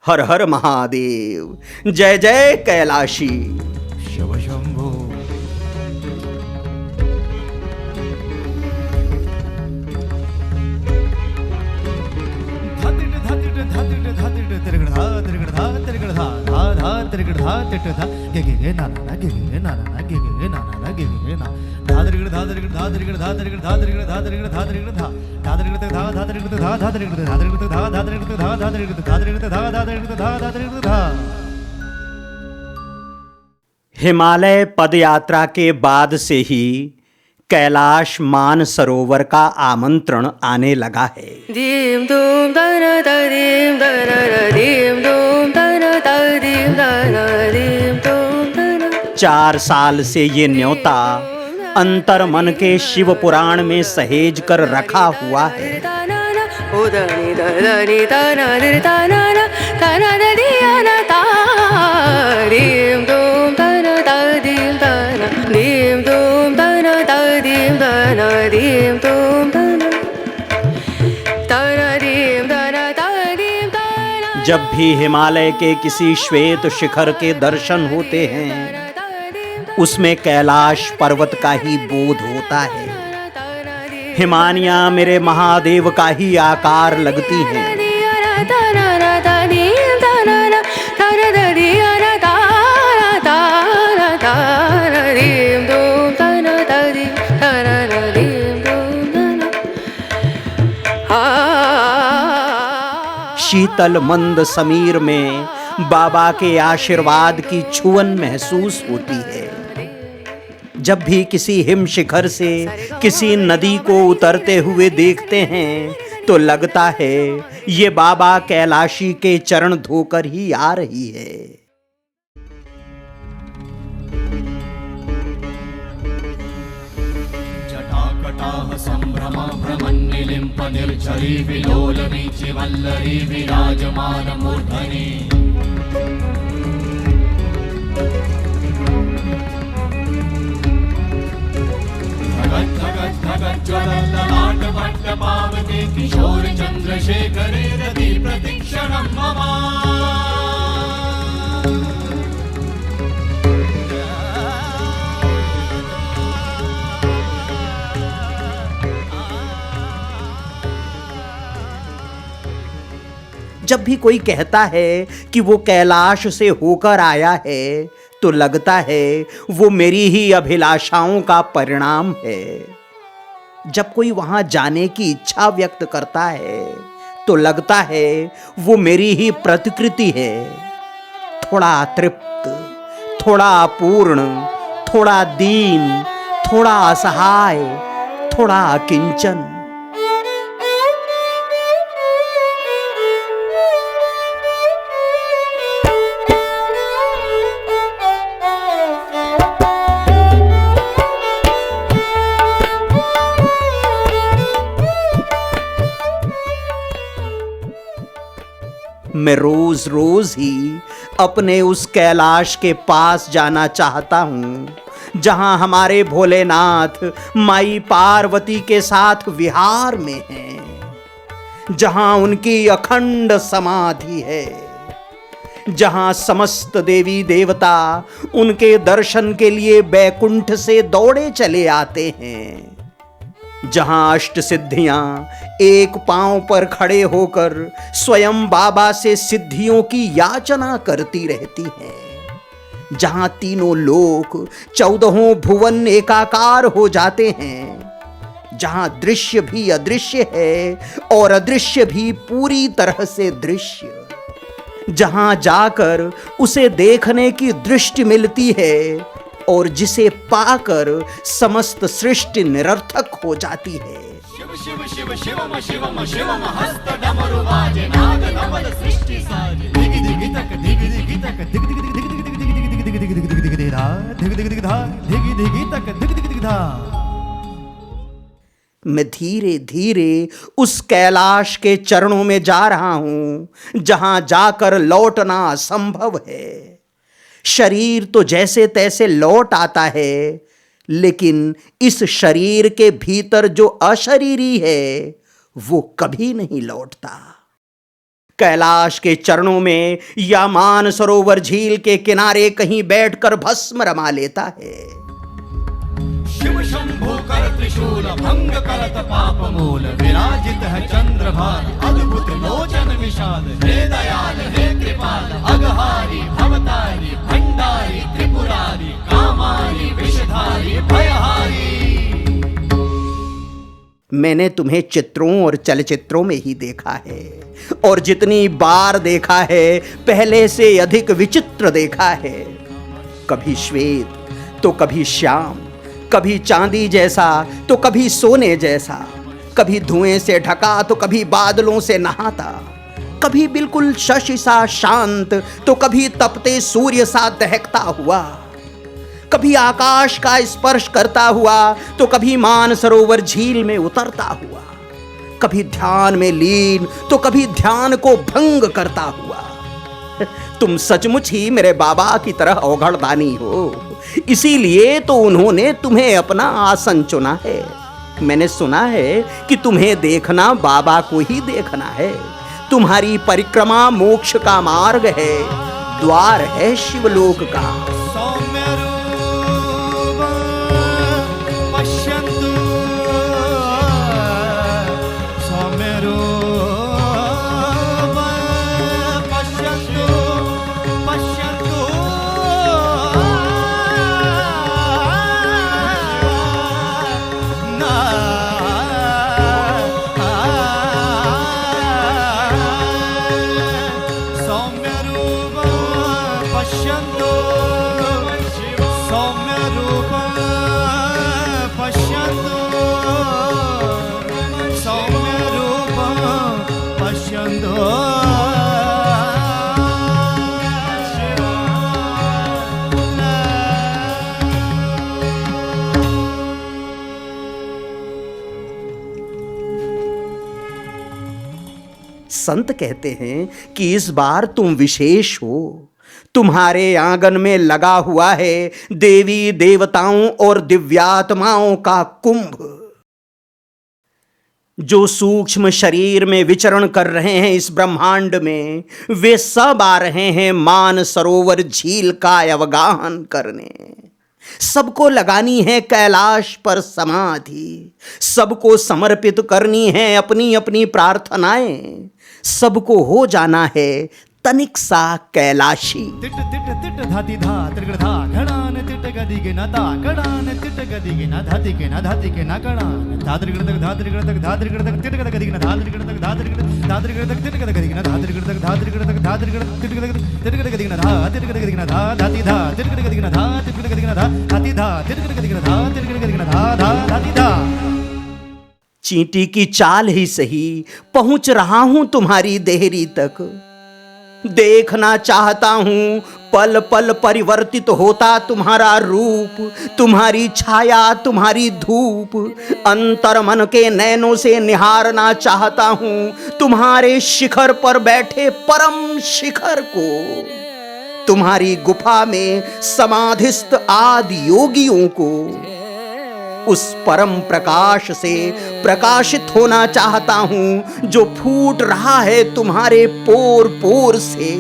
हर हर महादेव। जय जय कैलाशी। शिव शंभो। हिमालय पदयात्रा के बाद से ही कैलाश मानसरोवर का आमंत्रण आने लगा है। दीम दूम दना दा दीम दना दा दीम दूम दना दा दीम दना दीम दूम दना। 4 साल से ये न्योता अंतर मन के शिव पुराण में सहेज कर रखा हुआ है। ओ दनी दनी तना दिर तना तना दिया ना ता दीम दूम दना दा दीम दना दीम दूम दना दा दीम दना दीम दूम दना तना दीम दना ता दीम दना। जब भी हिमालय के किसी श्वेत शिखर के दर्शन होते हैं उसमें कैलाश पर्वत का ही बोध होता है। हिमानियां मेरे महादेव का ही आकार लगती हैं। शीतल मंद समीर में बाबा के आशीर्वाद की छुअन महसूस होती है। जब भी किसी हिम शिखर से किसी नदी को उतरते हुए देखते हैं तो लगता है ये बाबा कैलाशी के चरण धोकर ही आ रही है। जटाकटाह संभ्रम भ्रमन्निलिम्प निर्झरी विलोल वीचि वल्लरी विराजमान मूर्धनि। ज्वलल्ललाटपट्टपावते किशोर चंद्रशेखरे रति प्रतीक्षणं मम। जब भी कोई कहता है कि वो कैलाश से होकर आया है तो लगता है वो मेरी ही अभिलाषाओं का परिणाम है। जब कोई वहां जाने की इच्छा व्यक्त करता है तो लगता है वो मेरी ही प्रतिकृति है। थोड़ा तृप्त, थोड़ा अपूर्ण, थोड़ा दीन, थोड़ा असहाय, थोड़ा अकिंचन। मैं रोज रोज ही अपने उस कैलाश के पास जाना चाहता हूँ जहां हमारे भोलेनाथ माई पार्वती के साथ विहार में हैं, जहां उनकी अखंड समाधि है, जहां समस्त देवी देवता उनके दर्शन के लिए बैकुंठ से दौड़े चले आते हैं, जहां अष्ट सिद्धियां एक पांव पर खड़े होकर स्वयं बाबा से सिद्धियों की याचना करती रहती हैं, जहां तीनों लोक 14 भुवन एकाकार हो जाते हैं, जहां दृश्य भी अदृश्य है और अदृश्य भी पूरी तरह से दृश्य, जहां जाकर उसे देखने की दृष्टि मिलती है और जिसे पाकर समस्त सृष्टि निरर्थक हो जाती है। शिव शिव शिव शिवम शिवम शिवम हस्त डमरु बाजे नाद नवल सृष्टि साजे। दिगि दिगि तक दिगि दिगि तक दिगि दिगि दिगि दिगि दिगि दिगि दिगि दिगि दिगि धा दिगि दिगि धा दिगि दिगि तक दिगि दिगि धा। मैं धीरे धीरे उस कैलाश के चरणों में जा रहा हूं जहां जाकर लौटना असंभव है। शरीर तो जैसे तैसे लौट आता है लेकिन इस शरीर के भीतर जो अशरीरी है वो कभी नहीं लौटता। कैलाश के चरणों में या मानसरोवर झील के किनारे कहीं बैठकर भस्म रमा लेता है। शिव शंभो कर त्रिशूल भंग करत पाप मूल, विराजित है चंद्रभान अद्भुत लोचन विशाल, हे दयाल हे कृपाल अघहारी भवतारी भंडारी त्रिपुरारी कामारी विषधारी भयहारी। मैंने तुम्हें चित्रों और चलचित्रों में ही देखा है, और जितनी बार देखा है पहले से अधिक विचित्र देखा है। कभी श्वेत तो कभी श्याम, कभी चांदी जैसा तो कभी सोने जैसा, कभी धुएं से ढका तो कभी बादलों से नहाता, कभी बिल्कुल शशि सा शांत तो कभी तपते सूर्य सा दहकता हुआ, कभी आकाश का स्पर्श करता हुआ तो कभी मानसरोवर झील में उतरता हुआ, कभी ध्यान में लीन तो कभी ध्यान को भंग करता हुआ। तुम सचमुच ही मेरे बाबा की तरह औघड़दानी हो, इसीलिए तो उन्होंने तुम्हें अपना आसन चुना है। मैंने सुना है कि तुम्हें देखना बाबा को ही देखना है। तुम्हारी परिक्रमा मोक्ष का मार्ग है, द्वार है शिवलोक का। संत कहते हैं कि इस बार तुम विशेष हो। तुम्हारे आंगन में लगा हुआ है देवी देवताओं और दिव्यात्माओं का कुंभ। जो सूक्ष्म शरीर में विचरण कर रहे हैं इस ब्रह्मांड में, वे सब आ रहे हैं मानसरोवर झील का अवगाहन करने। सबको लगानी है कैलाश पर समाधि, सबको समर्पित करनी है अपनी अपनी प्रार्थनाएं, सबको हो जाना है तनिक सा कैलाशी। तिट तिट तिट धाति धा त्रिगण धा घड़ान तिट गदि के ना ता घड़ान तिट गदि के ना धाति के ना धाति के ना घड़ान धा त्रिगण तक धा त्रिगण तक धा त्रिगण तक तिट गदि के ना धा त्रिगण तक धा त्रिगण तक तिट गदि के ना धा त्रिगण तक धा त्रिगण तक धा त्रिगण तिट गदि के ना धा तिट गदि के ना धा धाति धा तिट गदि के ना धा तिट गदि के ना धा धाति धा तिट गदि के ना धा तिट गदि के ना धा धा धाति धा। चींटी की चाल ही सही पहुंच रहा हूं तुम्हारी देहरी तक। देखना चाहता हूं पल पल परिवर्तित होता तुम्हारा रूप, तुम्हारी छाया, तुम्हारी धूप। अंतर मन के नैनों से निहारना चाहता हूं तुम्हारे शिखर पर बैठे परम शिखर को। तुम्हारी गुफा में समाधिस्थ आदि योगियों को। उस परम प्रकाश से प्रकाशित होना चाहता हूं जो फूट रहा है तुम्हारे पोर पोर से।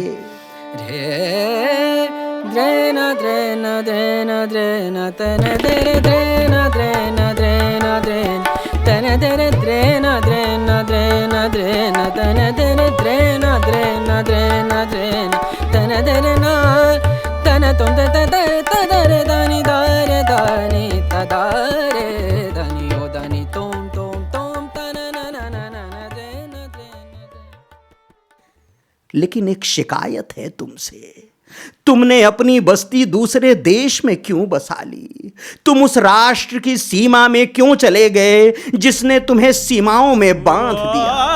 लेकिन एक शिकायत है तुमसे, तुमने अपनी बस्ती दूसरे देश में क्यों बसा ली? तुम उस राष्ट्र की सीमा में क्यों चले गए जिसने तुम्हें सीमाओं में बांध दिया?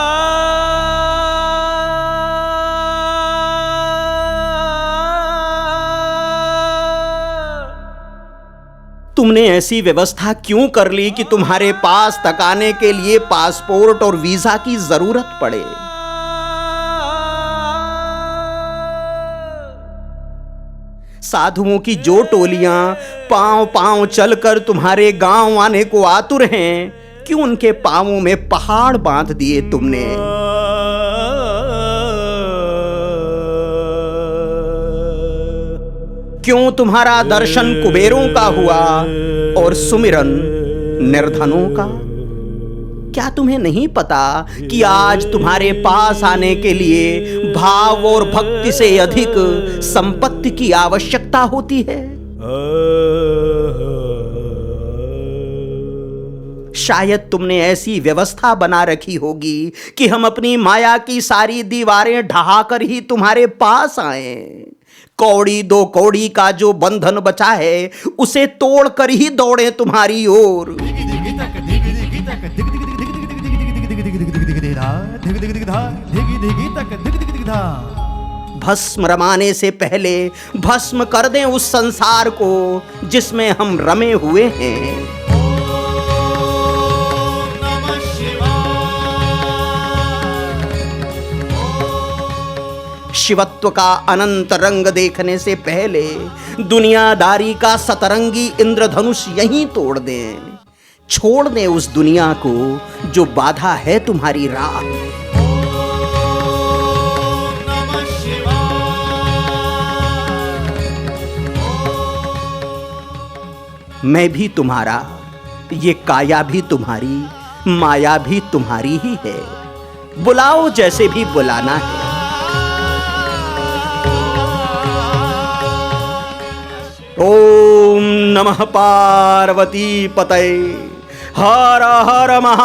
तुमने ऐसी व्यवस्था क्यों कर ली कि तुम्हारे पास तक आने के लिए पासपोर्ट और वीजा की जरूरत पड़े? साधुओं की जो टोलियां पांव पांव चलकर तुम्हारे गांव आने को आतुर हैं, क्यों उनके पांवों में पहाड़ बांध दिए तुमने? क्यों तुम्हारा दर्शन कुबेरों का हुआ और सुमिरन निर्धनों का? क्या तुम्हें नहीं पता कि आज तुम्हारे पास आने के लिए भाव और भक्ति से अधिक संपत्ति की आवश्यकता होती है? शायद तुमने ऐसी व्यवस्था बना रखी होगी कि हम अपनी माया की सारी दीवारें ढहाकर ही तुम्हारे पास आए। कौड़ी दो कौड़ी का जो बंधन बचा है उसे तोड़कर ही दौड़े तुम्हारी ओर। भस्म रमाने से पहले भस्म कर दें उस संसार को जिसमें हम रमे हुए हैं। शिवत्व का अनंत रंग देखने से पहले दुनियादारी का सतरंगी इंद्रधनुष यहीं तोड़ दें। छोड़ दें उस दुनिया को जो बाधा है तुम्हारी राह। मैं भी तुम्हारा, ये काया भी तुम्हारी, माया भी तुम्हारी ही है। बुलाओ जैसे भी बुलाना है। ओम नमः पार्वती पतये, हर हर महादेव।